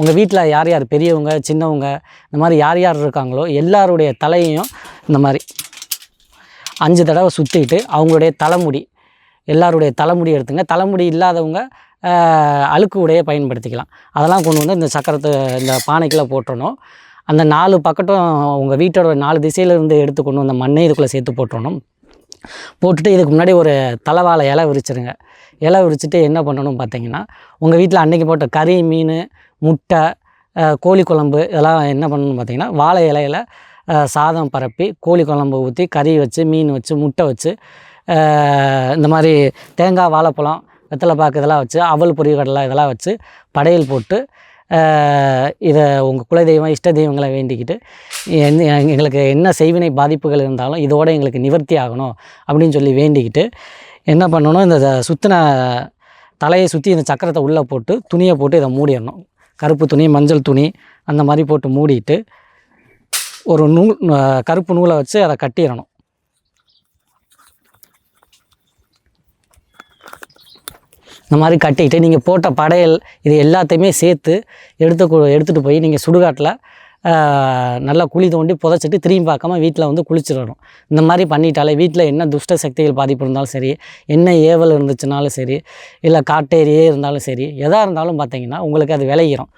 உங்கள் வீட்டில் யார் யார் பெரியவங்க சின்னவங்க இந்த மாதிரி யார் யார் இருக்காங்களோ எல்லாருடைய தலையையும் இந்த மாதிரி 5 தடவை சுற்றிக்கிட்டு அவங்களுடைய தலைமுடி எல்லாருடைய தலைமுடி எடுத்துங்க. தலைமுடி இல்லாதவங்க அழுக்கு உடையை பயன்படுத்திக்கலாம். அதெல்லாம் கொண்டு வந்து இந்த சக்கரத்தை இந்த பானைக்குள்ளே போட்டுறணும். அந்த 4 பக்கட்டும் உங்கள் வீட்டோட 4 திசையிலேருந்து எடுத்து கொண்டு வந்த மண்ணை இதுக்குள்ளே சேர்த்து போட்டுறணும். போட்டுட்டு இதுக்கு முன்னாடி ஒரு தலைவாழை இலை விரிச்சிருங்க. இலை விரிச்சிட்டு என்ன பண்ணணும் பார்த்தீங்கன்னா, உங்கள் வீட்டில் அன்றைக்கி போட்ட கறி, மீன், முட்டை, கோழி குழம்பு இதெல்லாம் என்ன பண்ணணும்னு பார்த்தீங்கன்னா, வாழை இலையில் சாதம் பரப்பி கோழி குழம்பு ஊற்றி கறி வச்சு மீன் வச்சு முட்டை வச்சு இந்த மாதிரி தேங்காய், வாழைப்பழம், வெத்தலை பாக்கு இதெல்லாம் வச்சு அவல் பொரிகடலை இதெல்லாம் வச்சு படையல் போட்டு இதை உங்கள் குலதெய்வம் இஷ்ட தெய்வங்களை வேண்டிக்கிட்டு எங்களுக்கு என்ன செய்வினை பாதிப்புகள் இருந்தாலும் இதோடு எங்களுக்கு நிவர்த்தி ஆகணும் அப்படின்னு சொல்லி வேண்டிக்கிட்டு என்ன பண்ணணும், இந்த சுற்றின தலையை சுற்றி இந்த சக்கரத்தை உள்ளே போட்டு துணியை போட்டு இதை மூடிடணும். கருப்பு துணி, மஞ்சள் துணி அந்த மாதிரி போட்டு மூடிட்டு ஒரு கருப்பு நூலை வச்சு அதை கட்டிடணும். இந்த மாதிரி கட்டிக்கிட்டு நீங்கள் போட்ட படையல் இது எல்லாத்தையுமே சேர்த்து எடுத்துகிட்டு போய் நீங்கள் சுடுகாட்டில் நல்லா குழி தோண்டி புதைச்சிட்டு திரும்பி பார்க்காம வீட்டில் வந்து குளிச்சிடணும். இந்த மாதிரி பண்ணிட்டாலே வீட்டில் என்ன துஷ்ட சக்திகள் பாதிப்பு இருந்தாலும் சரி, என்ன ஏவல் இருந்துச்சுனாலும் சரி, இல்லை காட்டேரியே இருந்தாலும் சரி, எதாக இருந்தாலும் பார்த்தீங்கன்னா உங்களுக்கு அது விளையிடும்.